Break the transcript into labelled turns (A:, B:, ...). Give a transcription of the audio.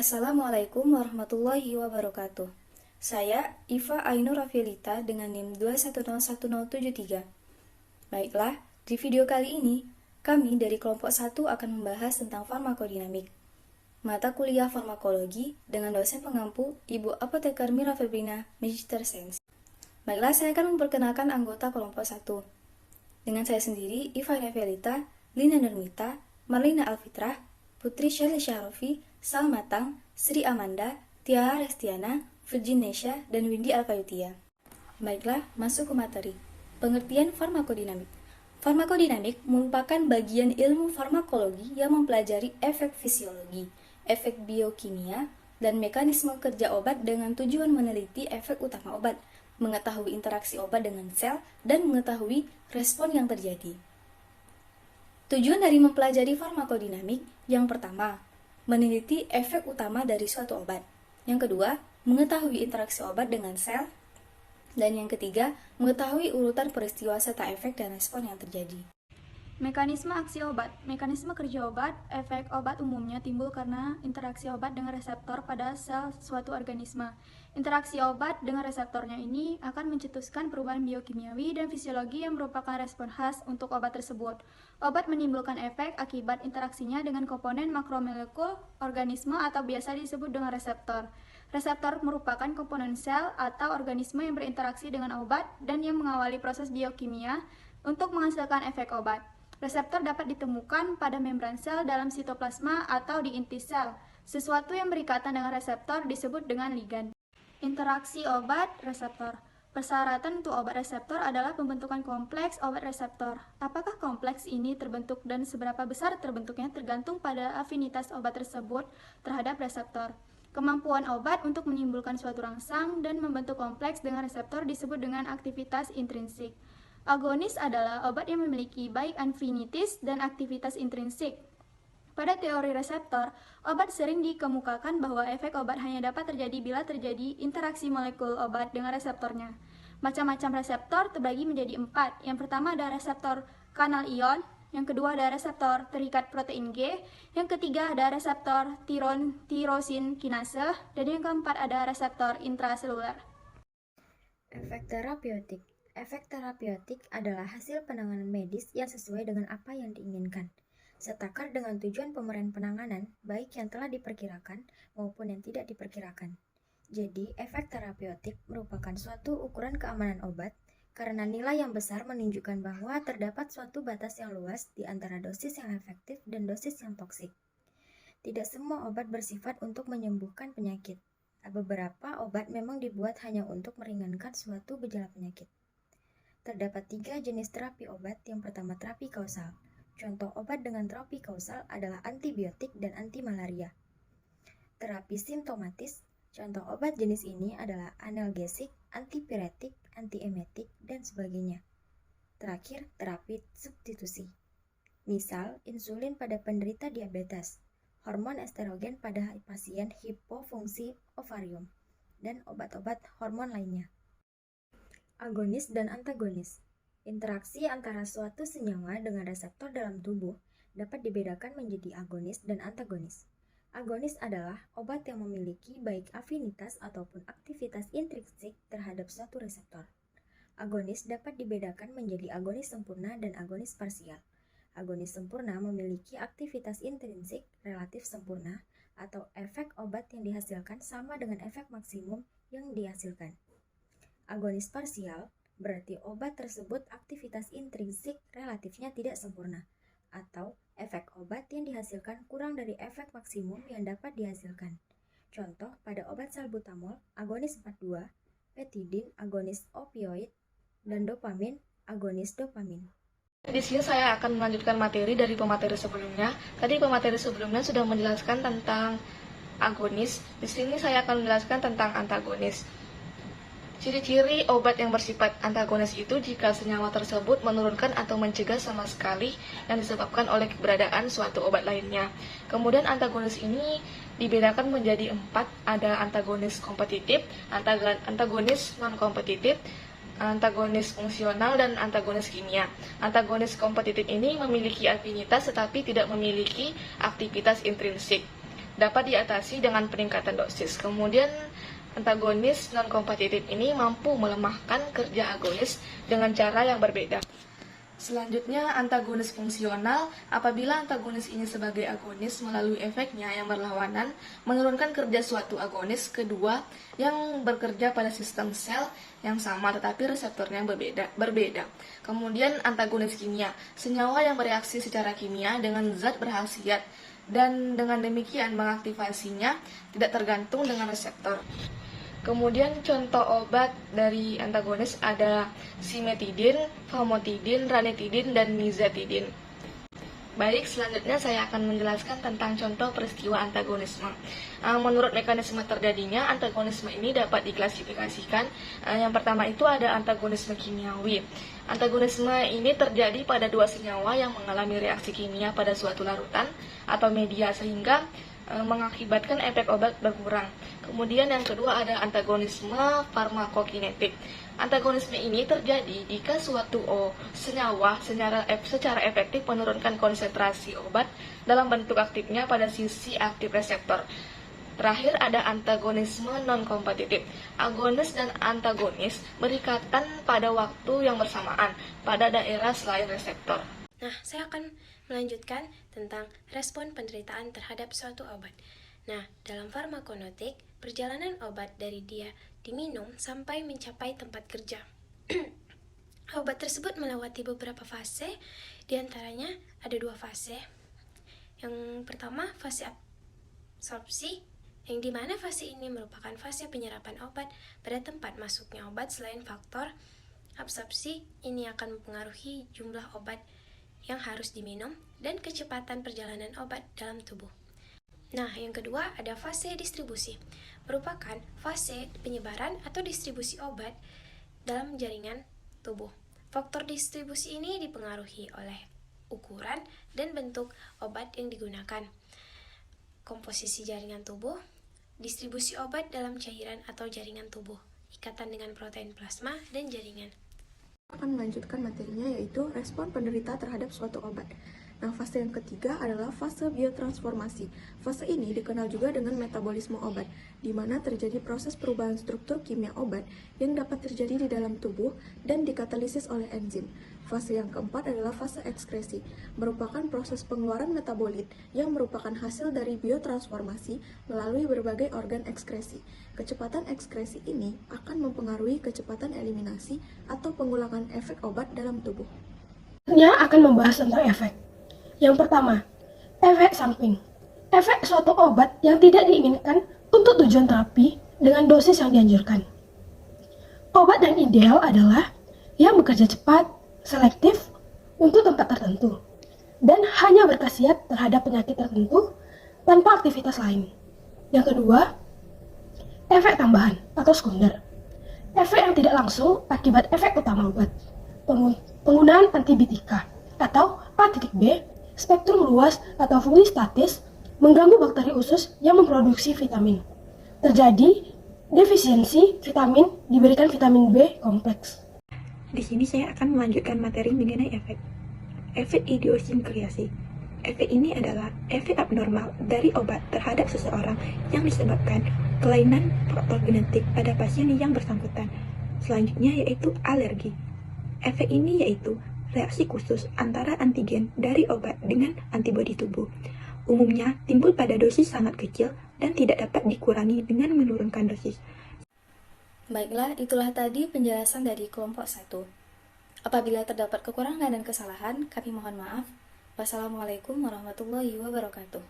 A: Assalamualaikum warahmatullahi wabarakatuh. Saya Iva Ainur Rafilita dengan NIM 2101073. Baiklah, di video kali ini, kami dari kelompok 1 akan membahas tentang farmakodinamik. Mata kuliah farmakologi dengan dosen pengampu Ibu Apoteker Mira Febrina, Magister Sains. Baiklah, saya akan memperkenalkan anggota kelompok 1. Dengan saya sendiri, Iva Rafilita, Lina Nurmita, Marlina Alfitrah, Putri Shelly Syahrofi, Salmatang, Sri Amanda, Tiara Restiana, Virginesia, dan Windy Alfayutia. Baiklah, masuk ke materi. Pengertian farmakodinamik. Farmakodinamik merupakan bagian ilmu farmakologi yang mempelajari efek fisiologi, efek biokimia, dan mekanisme kerja obat dengan tujuan meneliti efek utama obat, mengetahui interaksi obat dengan sel, dan mengetahui respon yang terjadi. Tujuan dari mempelajari farmakodinamik yang pertama, meneliti efek utama dari suatu obat. Yang kedua, mengetahui interaksi obat dengan sel. Dan yang ketiga, mengetahui urutan peristiwa serta efek dan respon yang terjadi.
B: Mekanisme aksi obat. Mekanisme kerja obat, efek obat umumnya timbul karena interaksi obat dengan reseptor pada sel suatu organisme. Interaksi obat dengan reseptornya ini akan mencetuskan perubahan biokimiawi dan fisiologi yang merupakan respon khas untuk obat tersebut. Obat menimbulkan efek akibat interaksinya dengan komponen makromolekul organisme atau biasa disebut dengan reseptor. Reseptor merupakan komponen sel atau organisme yang berinteraksi dengan obat dan yang mengawali proses biokimia untuk menghasilkan efek obat. Reseptor dapat ditemukan pada membran sel dalam sitoplasma atau di inti sel. Sesuatu yang berikatan dengan reseptor disebut dengan ligan. Interaksi obat-reseptor. Persyaratan untuk obat reseptor adalah pembentukan kompleks obat reseptor. Apakah kompleks ini terbentuk dan seberapa besar terbentuknya tergantung pada afinitas obat tersebut terhadap reseptor. Kemampuan obat untuk menimbulkan suatu rangsang dan membentuk kompleks dengan reseptor disebut dengan aktivitas intrinsik. Agonis adalah obat yang memiliki baik afinitas dan aktivitas intrinsik. Pada teori reseptor, obat sering dikemukakan bahwa efek obat hanya dapat terjadi bila terjadi interaksi molekul obat dengan reseptornya. Macam-macam reseptor terbagi menjadi 4. Yang pertama ada reseptor kanal ion, yang kedua ada reseptor terikat protein G, yang ketiga ada reseptor tirosin kinase, dan yang keempat ada reseptor intraseluler.
C: Efek terapeutik. Efek terapeutik adalah hasil penanganan medis yang sesuai dengan apa yang diinginkan, setakar dengan tujuan pemeran penanganan, baik yang telah diperkirakan maupun yang tidak diperkirakan. Jadi, efek terapeutik merupakan suatu ukuran keamanan obat karena nilai yang besar menunjukkan bahwa terdapat suatu batas yang luas di antara dosis yang efektif dan dosis yang toksik. Tidak semua obat bersifat untuk menyembuhkan penyakit. Beberapa obat memang dibuat hanya untuk meringankan suatu gejala penyakit. Terdapat 3 jenis terapi obat. Yang pertama, terapi kausal. Contoh obat dengan terapi kausal adalah antibiotik dan antimalaria. Terapi simptomatis. Contoh obat jenis ini adalah analgesik, antipiretik, antiemetik, dan sebagainya. Terakhir, terapi substitusi. Misal, insulin pada penderita diabetes, hormon estrogen pada pasien hipofungsi ovarium, dan obat-obat hormon lainnya. Agonis dan antagonis. Interaksi antara suatu senyawa dengan reseptor dalam tubuh dapat dibedakan menjadi agonis dan antagonis. Agonis adalah obat yang memiliki baik afinitas ataupun aktivitas intrinsik terhadap suatu reseptor. Agonis dapat dibedakan menjadi agonis sempurna dan agonis parsial. Agonis sempurna memiliki aktivitas intrinsik relatif sempurna atau efek obat yang dihasilkan sama dengan efek maksimum yang dihasilkan. Agonis parsial berarti obat tersebut aktivitas intrinsik relatifnya tidak sempurna, atau efek obat yang dihasilkan kurang dari efek maksimum yang dapat dihasilkan. Contoh pada obat salbutamol, agonis 42, petidin, agonis opioid, dan dopamin, agonis dopamin.
D: Di sini saya akan melanjutkan materi dari pemateri sebelumnya. Tadi pemateri sebelumnya sudah menjelaskan tentang agonis. Di sini saya akan menjelaskan tentang antagonis. Ciri-ciri obat yang bersifat antagonis itu jika senyawa tersebut menurunkan atau mencegah sama sekali yang disebabkan oleh keberadaan suatu obat lainnya. Kemudian antagonis ini dibedakan menjadi 4, ada antagonis kompetitif, antagonis non-kompetitif, antagonis fungsional, dan antagonis kimia. Antagonis kompetitif ini memiliki afinitas tetapi tidak memiliki aktivitas intrinsik. dapat diatasi dengan peningkatan dosis. Kemudian antagonis non-kompetitif ini mampu melemahkan kerja agonis dengan cara yang berbeda. Selanjutnya, antagonis fungsional. Apabila antagonis ini sebagai agonis melalui efeknya yang berlawanan, menurunkan kerja suatu agonis kedua yang bekerja pada sistem sel yang sama tetapi reseptornya berbeda. Kemudian antagonis kimia, senyawa yang bereaksi secara kimia dengan zat berkhasiat dan dengan demikian mengaktifasinya tidak tergantung dengan reseptor. Kemudian contoh obat dari antagonis ada simetidin, famotidin, ranitidin, dan nizatidin. Baik, selanjutnya saya akan menjelaskan tentang contoh peristiwa antagonisme. Menurut mekanisme terjadinya, antagonisme ini dapat diklasifikasikan. Yang pertama itu ada antagonisme kimiawi. Antagonisme ini terjadi pada dua senyawa yang mengalami reaksi kimia pada suatu larutan atau media sehingga mengakibatkan efek obat berkurang. Kemudian yang kedua ada antagonisme farmakokinetik. Antagonisme ini terjadi jika suatu senyawa secara efektif menurunkan konsentrasi obat dalam bentuk aktifnya pada sisi aktif reseptor. Terakhir ada antagonisme non-kompetitif. Agonis dan antagonis berikatan pada waktu yang bersamaan pada daerah selain reseptor.
E: Nah, saya akan melanjutkan tentang respon penderitaan terhadap suatu obat. Nah, dalam farmakonotik, perjalanan obat dari dia diminum sampai mencapai tempat kerja. Obat tersebut melewati beberapa fase, diantaranya ada 2 fase. Yang pertama, fase absorpsi, yang dimana fase ini merupakan fase penyerapan obat pada tempat masuknya obat. Selain faktor absorpsi, ini akan mempengaruhi jumlah obat yang harus diminum dan kecepatan perjalanan obat dalam tubuh. Nah, yang kedua ada fase distribusi, merupakan fase penyebaran atau distribusi obat dalam jaringan tubuh. Faktor distribusi ini dipengaruhi oleh ukuran dan bentuk obat yang digunakan, komposisi jaringan tubuh, distribusi obat dalam cairan atau jaringan tubuh, ikatan dengan protein plasma, dan jaringan.
F: Akan melanjutkan materinya yaitu respon penderita terhadap suatu obat. Nah, fase yang ketiga adalah fase biotransformasi. Fase ini dikenal juga dengan metabolisme obat, di mana terjadi proses perubahan struktur kimia obat yang dapat terjadi di dalam tubuh dan dikatalisis oleh enzim. Fase yang keempat adalah fase ekskresi, merupakan proses pengeluaran metabolit yang merupakan hasil dari biotransformasi melalui berbagai organ ekskresi. Kecepatan ekskresi ini akan mempengaruhi kecepatan eliminasi atau pengulangan efek obat dalam tubuh.
G: Selanjutnya akan membahas tentang efek. Yang pertama, efek samping. Efek suatu obat yang tidak diinginkan untuk tujuan terapi dengan dosis yang dianjurkan. Obat yang ideal adalah yang bekerja cepat, selektif untuk tempat tertentu, dan hanya berkhasiat terhadap penyakit tertentu tanpa aktivitas lain. Yang kedua, efek tambahan atau sekunder. Efek yang tidak langsung akibat efek utama obat. Penggunaan antibiotika atau A-B, spektrum luas atau fungsi statis, mengganggu bakteri usus yang memproduksi vitamin. Terjadi defisiensi vitamin, diberikan vitamin B kompleks.
F: Di sini saya akan melanjutkan materi mengenai efek. Efek idiosinkriasi. Efek ini adalah efek abnormal dari obat terhadap seseorang yang disebabkan kelainan faktor genetik pada pasien yang bersangkutan. Selanjutnya yaitu alergi. Efek ini yaitu reaksi khusus antara antigen dari obat dengan antibodi tubuh. Umumnya timbul pada dosis sangat kecil dan tidak dapat dikurangi dengan menurunkan dosis.
A: Baiklah, itulah tadi penjelasan dari kelompok 1. Apabila terdapat kekurangan dan kesalahan, kami mohon maaf. Wassalamualaikum warahmatullahi wabarakatuh.